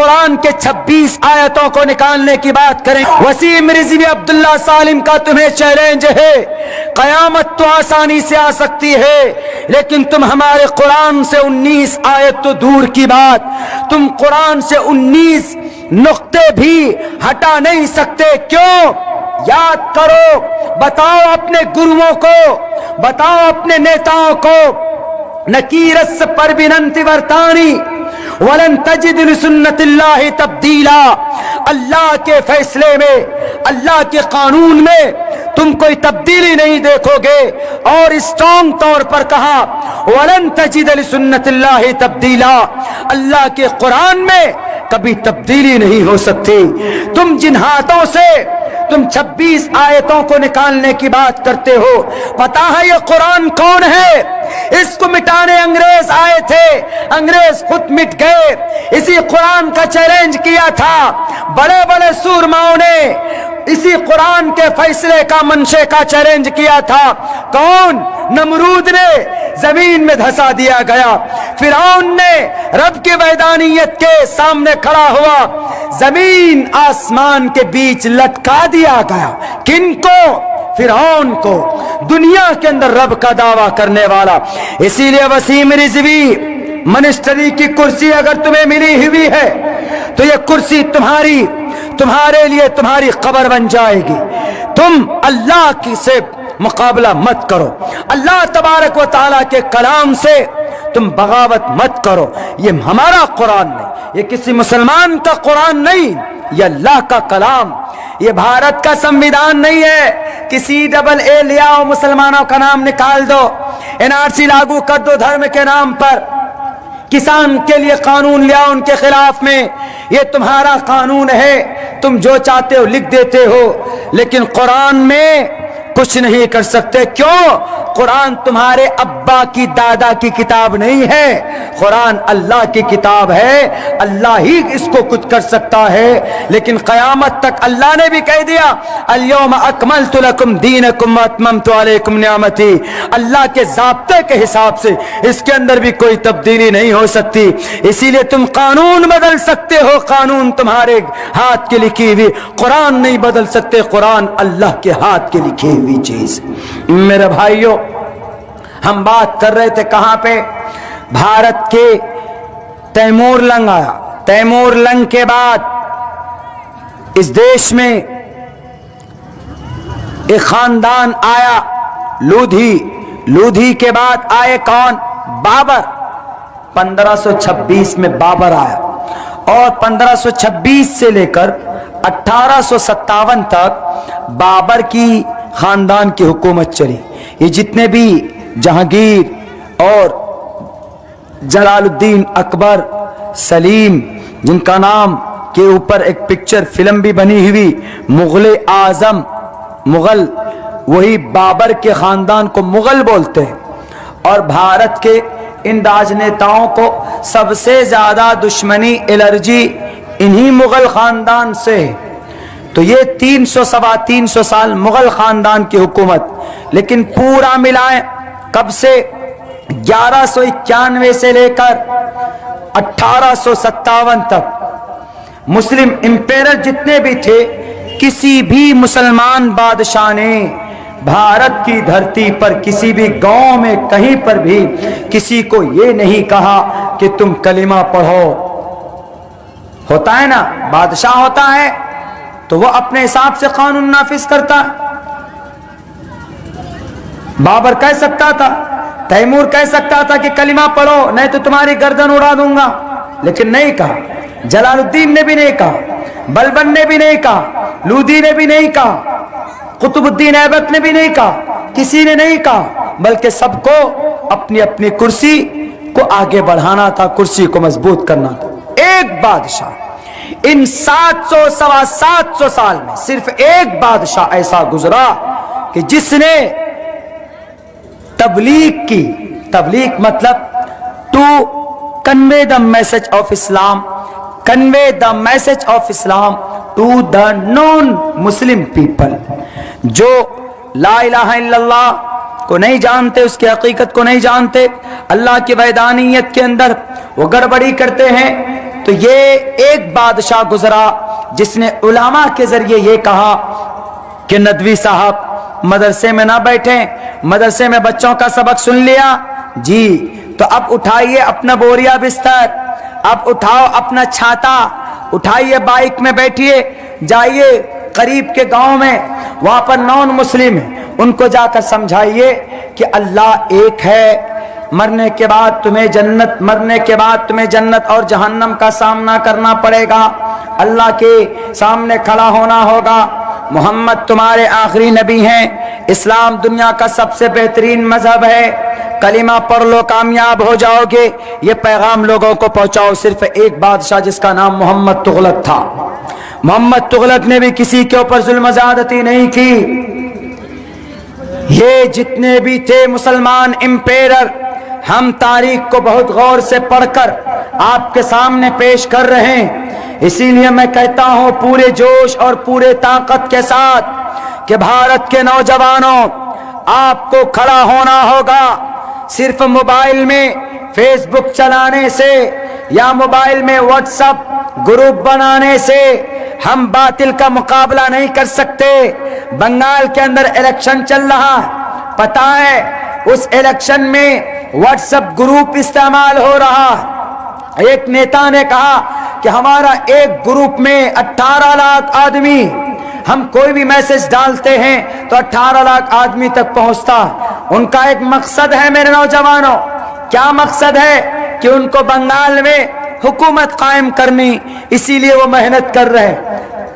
قرآن کے 26 آیتوں کو نکالنے کی بات کریں. وسیم رضوی عبداللہ سالم کا تمہیں چیلنج ہے. قیامت تو آسانی سے آ سکتی ہے لیکن تم ہمارے قرآن سے 19 آیت تو دور کی بات, تم قرآن سے 19 نقطے بھی ہٹا نہیں سکتے. کیوں؟ یاد کرو, بتاؤ اپنے گروؤں کو, بتاؤ اپنے نیتاؤں کو, نکیرس پر بننتی ورتانی ولن تجد لسنت اللہ تبدیلا. اللہ کے فیصلے میں, اللہ کے قانون میں تم کوئی تبدیلی نہیں دیکھو گے. اور اسٹرانگ طور پر کہا ولن تجد لسنت اللہ تبدیلا, اللہ کے قرآن میں کبھی تبدیلی نہیں ہو سکتی. تم جن ہاتھوں سے تم 26 آیتوں کو نکالنے کی بات کرتے ہو, پتا ہے یہ قرآن کون ہے؟ اس کو مٹانے انگریز آئے تھے, انگریز خود مٹ گئے. اسی قرآن کا چیلنج کیا تھا بڑے بڑے سورماؤں نے, اسی قرآن کے فیصلے کا منشے کا چیلنج کیا تھا. کون؟ نمرود نے, زمین میں دھسا دیا گیا. فرعون نے رب کی وحدانیت کے سامنے کھڑا ہوا, زمین آسمان کے بیچ لٹکا دیا گیا. کن کو؟ فرعون کو, دنیا کے اندر رب کا دعویٰ کرنے والا. اسی لیے وسیم رضوی منسٹری کی کرسی اگر تمہیں ملی ہوئی ہے تو یہ کرسی تمہارے لیے تمہاری قبر بن جائے گی. تم اللہ کی سے مقابلہ مت کرو, اللہ تبارک و تعالیٰ کے کلام سے تم بغاوت مت کرو. یہ ہمارا قرآن نہیں, یہ کسی مسلمان کا قرآن نہیں, یہ اللہ کا کلام. یہ بھارت کا سمویدھان نہیں ہے کسی ڈبل اے لے آؤ, مسلمانوں کا نام نکال دو, NRC لاگو کر دو دھرم کے نام پر, کسان کے لیے قانون لے آؤ ان کے خلاف میں. یہ تمہارا قانون ہے, تم جو چاہتے ہو لکھ دیتے ہو, لیکن قرآن میں کچھ نہیں کر سکتے. کیوں؟ قرآن تمہارے ابا کی دادا کی کتاب نہیں ہے, قرآن اللہ کی کتاب ہے. اللہ ہی اس کو کچھ کر سکتا ہے, لیکن قیامت تک اللہ نے بھی کہہ دیا الیوم اکملت لکم دینکم واتممت علیکم نعمتی. اللہ کے ضابطے کے حساب سے اس کے اندر بھی کوئی تبدیلی نہیں ہو سکتی. اسی لیے تم قانون بدل سکتے ہو, قانون تمہارے ہاتھ کی لکھی ہوئی, قرآن نہیں بدل سکتے. قرآن اللہ کے ہاتھ کی لکھی ہوئی چیز. میرے بھائیوں, ہم بات کر رہے تھے کہاں پہ؟ بھارت کے تیمور لنگ آیا. تیمور لنگ کے بعد اس دیش میں ایک خاندان آیا, لودھی. لودھی کے بعد آئے کون؟ بابر. 1526 میں بابر آیا اور 1526 سے لے کر 1857 تک بابر کی خاندان کی حکومت چلی. یہ جتنے بھی جہانگیر اور جلال الدین اکبر, سلیم, جن کا نام کے اوپر ایک پکچر فلم بھی بنی ہوئی, مغل اعظم, مغل, وہی بابر کے خاندان کو مغل بولتے ہیں. اور بھارت کے ان راجنیتاؤں کو سب سے زیادہ دشمنی, الرجی انہی مغل خاندان سے. تو یہ 300 سال مغل خاندان کی حکومت. لیکن پورا ملائیں کب سے 1191 سے لے کر 1857 تک مسلم امپیرر جتنے بھی تھے, کسی بھی مسلمان بادشاہ نے بھارت کی دھرتی پر کسی بھی گاؤں میں کہیں پر بھی کسی کو یہ نہیں کہا کہ تم کلمہ پڑھو. ہوتا ہے نا, بادشاہ ہوتا ہے تو وہ اپنے حساب سے قانون نافذ کرتا ہے. بابر کہہ سکتا تھا, تیمور کہہ سکتا تھا کہ کلمہ پڑھو نہیں تو تمہاری گردن اڑا دوں گا, لیکن نہیں کہا. جلال الدین نے بھی نہیں کہا, بلبن نے بھی نہیں کہا, لودھی نے بھی نہیں کہا, قطب الدین ایبک نے بھی نہیں کہا, کسی نے نہیں کہا, بلکہ سب کو اپنی اپنی کرسی کو آگے بڑھانا تھا, کرسی کو مضبوط کرنا تھا. ایک بادشاہ ان 700 سال میں صرف ایک بادشاہ ایسا گزرا کہ جس نے تبلیغ کی. تبلیغ مطلب to convey the message of Islam, convey the message of Islam to the non Muslim people. جو لا الہ الا اللہ کو نہیں جانتے, اس کی حقیقت کو نہیں جانتے, اللہ کی وحدانیت کے اندر وہ گڑبڑی کرتے ہیں, تو یہ ایک بادشاہ گزرا جس نے علماء کے ذریعے یہ کہا کہ ندوی صاحب مدرسے میں نہ بیٹھیں، مدرسے میں بچوں کا سبق سن لیا جی، تو اب اٹھائیے اپنا بوریا بستر، اب اٹھاؤ اپنا چھاتا، اٹھائیے بائک میں بیٹھیے، جائیے قریب کے گاؤں میں، وہاں پر نان مسلم ہیں، ان کو جا کر سمجھائیے کہ اللہ ایک ہے، مرنے کے بعد تمہیں جنت اور جہنم کا سامنا کرنا پڑے گا، اللہ کے سامنے کھڑا ہونا ہوگا، محمد تمہارے آخری نبی ہیں، اسلام دنیا کا سب سے بہترین مذہب ہے، کلمہ پڑھ لو کامیاب ہو جاؤ گے، یہ پیغام لوگوں کو پہنچاؤ۔ صرف ایک بادشاہ جس کا نام محمد تغلق تھا، محمد تغلق نے بھی کسی کے اوپر ظلم و زیادتی نہیں کی۔ یہ جتنے بھی تھے مسلمان امپیرر، ہم تاریخ کو بہت غور سے پڑھ کر آپ کے سامنے پیش کر رہے ہیں، اسی لیے میں کہتا ہوں پورے جوش اور پورے طاقت کے ساتھ کہ بھارت کے نوجوانوں، آپ کو کھڑا ہونا ہوگا۔ صرف موبائل میں فیس بک چلانے سے یا موبائل میں واٹس ایپ گروپ بنانے سے ہم باطل کا مقابلہ نہیں کر سکتے۔ بنگال کے اندر الیکشن چل رہا، پتہ ہے اس الیکشن میں واٹس ایپ گروپ استعمال ہو رہا۔ ایک نیتا نے کہا کہ ہمارا ایک گروپ میں 18 لاکھ آدمی، ہم کوئی بھی میسج ڈالتے ہیں تو 18 لاکھ آدمی تک پہنچتا۔ ان کا ایک مقصد ہے میرے نوجوانوں، کیا مقصد ہے؟ کہ ان کو بنگال میں حکومت قائم کرنی، اسی لیے وہ محنت کر رہے۔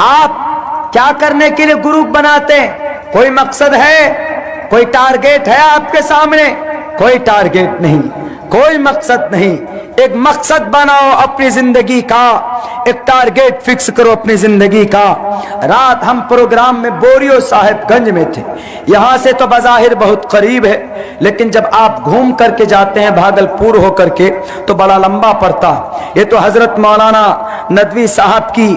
آپ کیا کرنے کے لیے گروپ بناتے ہیں؟ کوئی مقصد ہے؟ کوئی ٹارگیٹ ہے آپ کے سامنے؟ کوئی ٹارگیٹ نہیں، کوئی مقصد نہیں۔ ایک مقصد بناؤ اپنی زندگی کا، ایک ٹارگیٹ فکس کرو اپنی زندگی کا۔ رات ہم پروگرام میں بوریو صاحب گنج میں تھے، یہاں سے تو بظاہر بہت قریب ہے، لیکن جب آپ گھوم کر کے جاتے ہیں بھاگلپور ہو کر کے تو بڑا لمبا پڑتا۔ یہ تو حضرت مولانا ندوی صاحب کی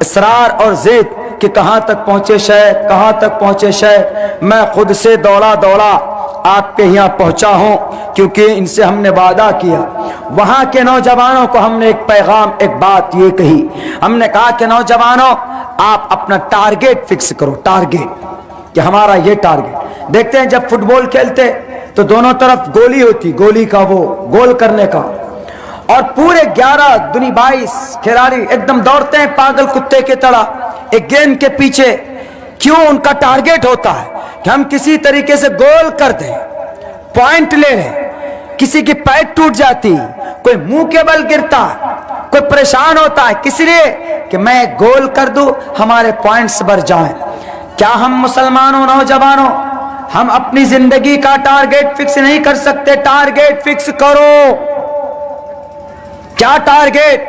اصرار اور ضد کہ کہاں تک پہنچے شیخ، کہاں تک پہنچے شیخ، میں خود سے دوڑا آپ کے یہاں پہنچا ہوں، کیونکہ ان سے ہم نے وعدہ کیا۔ وہاں کے نوجوانوں کو ہم نے ایک پیغام، ایک بات یہ کہی، ہم نے کہا کہ نوجوانوں آپ اپنا ٹارگیٹ فکس کرو، ٹارگیٹ کہ ہمارا یہ ٹارگیٹ۔ دیکھتے ہیں جب فٹ بال کھیلتے تو دونوں طرف گولی ہوتی، گولی کا وہ گول کرنے کا، اور پورے 22 کھلاڑی ایک دم دوڑتے ہیں پاگل کتے کی طرح ایک گیند کے پیچھے۔ کیوں؟ ان کا ٹارگیٹ ہوتا ہے کہ ہم کسی طریقے سے گول کر دیں، پوائنٹ لے رہے۔ کسی کی پیٹ ٹوٹ جاتی، کوئی منہ کے بل گرتا، کوئی پریشان ہوتا ہے، کس لیے کہ میں گول کر دوں، ہمارے پوائنٹس بڑھ جائیں۔ کیا ہم مسلمانوں نوجوانوں ہم اپنی زندگی کا ٹارگیٹ فکس نہیں کر سکتے؟ ٹارگیٹ فکس کرو۔ کیا ٹارگیٹ؟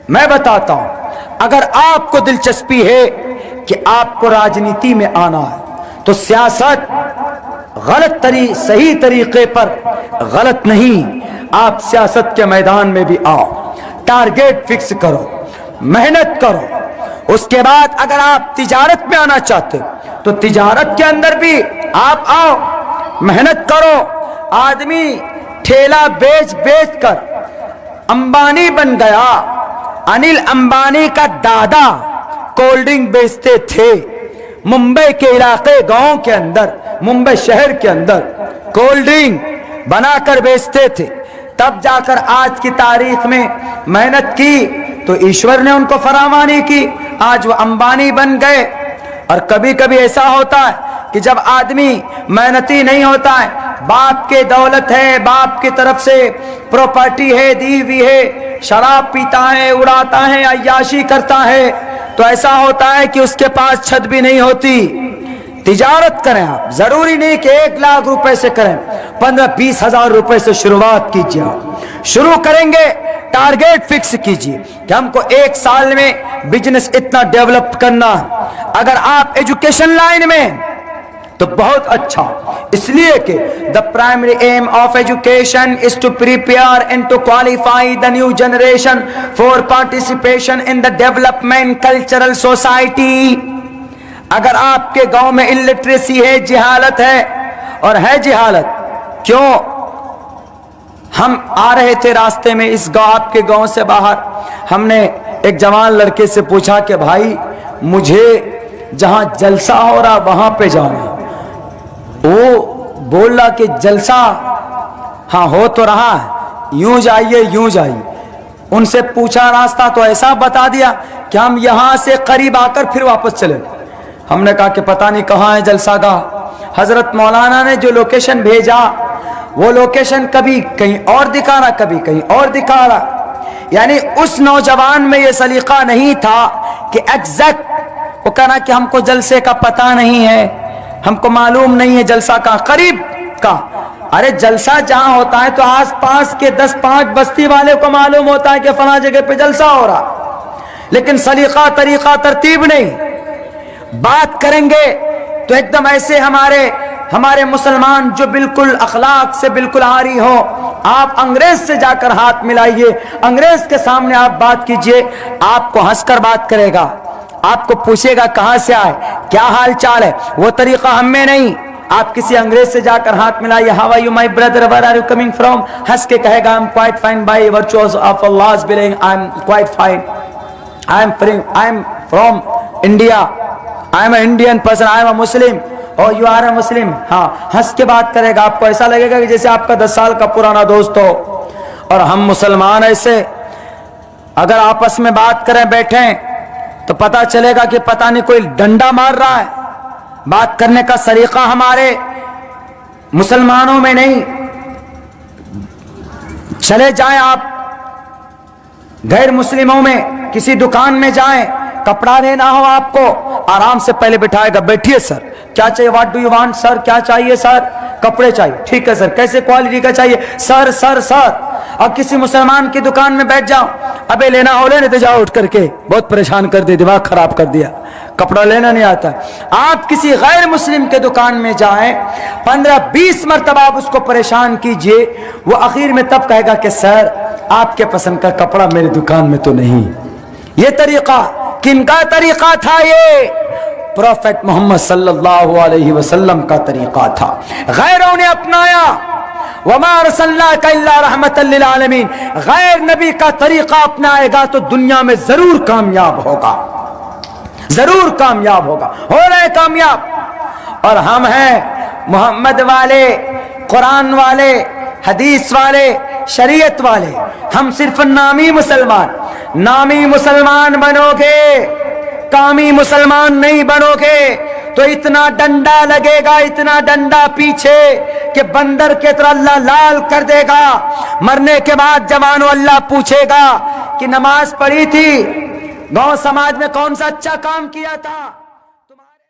میں بتاتا ہوں۔ اگر آپ کو دلچسپی ہے کہ آپ کو راجنیتی میں آنا ہے تو سیاست صحیح طریقے پر غلط نہیں، آپ سیاست کے میدان میں بھی آؤ، ٹارگیٹ فکس کرو، محنت کرو۔ اس کے بعد اگر آپ تجارت میں آنا چاہتے تو تجارت کے اندر بھی آپ آؤ، محنت کرو۔ آدمی ٹھیلا بیچ کر امبانی بن گیا۔ انل امبانی کا دادا کولڈ ڈرنک بیچتے تھے ممبئی کے علاقے، گاؤں کے اندر، ممبئی شہر کے اندر کولڈ ڈرنک بنا کر بیچتے تھے۔ تب جا کر آج کی تاریخ میں محنت کی تو ایشور نے ان کو فراوانی کی، آج وہ امبانی بن گئے۔ اور کبھی کبھی ایسا ہوتا ہے کہ جب آدمی محنتی نہیں ہوتا ہے، باپ کے دولت ہے، باپ کی طرف سے پراپرٹی ہے، دی ہوئی ہے، شراب پیتا ہے، اڑاتا ہے، عیاشی کرتا ہے، تو ایسا ہوتا ہے کہ اس کے پاس چھت بھی نہیں ہوتی۔ تجارت کریں آپ، ضروری نہیں کہ 1 لاکھ روپے سے کریں، 15-20 ہزار روپے سے شروعات کیجیے۔ شروع کریں گے، ٹارگیٹ فکس کیجیے کہ ہم کو 1 سال میں بزنس اتنا ڈیولپ کرنا۔ اگر آپ ایجوکیشن لائن میں تو بہت اچھا، اس لیے کہ the primary aim of education is to prepare and to qualify the new generation for participation in the development cultural society۔ اگر آپ کے گاؤں میں الٹریسی ہے، جہالت ہے، اور ہے جہالت، کیوں؟ ہم آ رہے تھے راستے میں اس گاؤں، آپ کے گاؤں سے باہر، ہم نے ایک جوان لڑکے سے پوچھا کہ بھائی مجھے جہاں جلسہ ہو رہا وہاں پہ جانا۔ وہ بول رہا کہ جلسہ ہاں ہو تو رہا ہے، یوں جائیے یوں جائیے۔ ان سے پوچھا راستہ تو ایسا بتا دیا کہ ہم یہاں سے قریب آ کر پھر واپس چلے۔ ہم نے کہا کہ پتہ نہیں کہاں ہے جلسہ گاہ۔ حضرت مولانا نے جو لوکیشن بھیجا وہ لوکیشن کبھی کہیں اور دکھا رہا کبھی کہیں اور دکھا رہا، یعنی اس نوجوان میں یہ سلیقہ نہیں تھا کہ ایگزیکٹ وہ کہنا کہ ہم کو جلسے کا پتہ نہیں ہے، ہم کو معلوم نہیں ہے جلسہ کا قریب کا۔ ارے جلسہ جہاں ہوتا ہے تو آس پاس کے 10-5 بستی والے کو معلوم ہوتا ہے کہ فلاں جگہ پہ جلسہ ہو رہا، لیکن سلیقہ طریقہ ترتیب نہیں۔ بات کریں گے تو ایک دم ایسے ہمارے مسلمان جو بالکل اخلاق سے بالکل عاری ہو، آپ انگریز سے جا کر ہاتھ ملائیے، انگریز کے سامنے آپ بات کیجئے، آپ کو ہنس کر بات کرے گا، آپ کو پوچھے گا کہاں سے آئے، کیا حال چال ہے۔ وہ طریقہ ہم میں نہیں۔ آپ کسی انگریز سے جا کر ہاتھ ملائیے، how are you my brother, where are you coming from, ہنس کے کہے گا I am quite fine by virtues of Allah's willing, I am quite fine, I am from India, I am a Indian person, I am a Muslim, اور you are اے مسلم۔ ہاں ہنس کے بات کرے گا، آپ کو ایسا لگے گا کہ جیسے آپ کا 10 سال کا پرانا دوست ہو۔ اور ہم مسلمان ایسے اگر آپس میں بات کریں بیٹھیں تو پتہ چلے گا کہ پتہ نہیں کوئی ڈنڈا مار رہا ہے۔ بات کرنے کا سلیقہ ہمارے مسلمانوں میں نہیں۔ چلے جائیں آپ غیر مسلموں میں کسی دکان میں جائیں، کپڑا لینا ہو آپ کو، آرام سے پہلے بٹھائے گا، بیٹھیے سر کیا چاہیے، واٹ ڈو یو وانٹ سر، کیا چاہیے سر، کپڑے چاہیے، ٹھیک ہے سر، کیسے کوالٹی کا چاہیے سر سر سر۔ اور کسی مسلمان کی دکان میں بیٹھ جاؤ، ابے لینا ہو لینے تو جاؤ اٹھ کر کے، بہت پریشان کر دیا، دماغ خراب کر دیا، کپڑا لینا نہیں آتا۔ آپ کسی غیر مسلم کے دکان میں جائیں، 15-20 مرتبہ آپ اس کو پریشان کیجئے، وہ اخیر میں تب کہے گا کہ سر آپ کے پسند کا کپڑا میری دکان میں تو نہیں۔ یہ طریقہ کن کا طریقہ تھا؟ یہ پروفیٹ محمد صلی اللہ علیہ وسلم کا طریقہ تھا، غیروں نے اپنایا۔ وَمَا أَرْسَلْنَاكَ إِلَّا رَحْمَةً لِّلْعَالَمِينَ، غیر نبی کا طریقہ اپنائے گا تو دنیا میں ضرور کامیاب ہوگا، ضرور کامیاب ہوگا، ہو رہے کامیاب۔ اور ہم ہیں محمد والے، قرآن والے، حدیث والے، شریعت والے، ہم صرف نامی مسلمان۔ نامی مسلمان بنو گے، کامی مسلمان نہیں بنو گے تو اتنا ڈنڈا لگے گا، اتنا ڈنڈا پیچھے کہ بندر کے طرح اللہ لال کر دے گا۔ مرنے کے بعد جوانو اللہ پوچھے گا کہ نماز پڑھی تھی، گاؤں سماج میں کون سا اچھا کام کیا تھا۔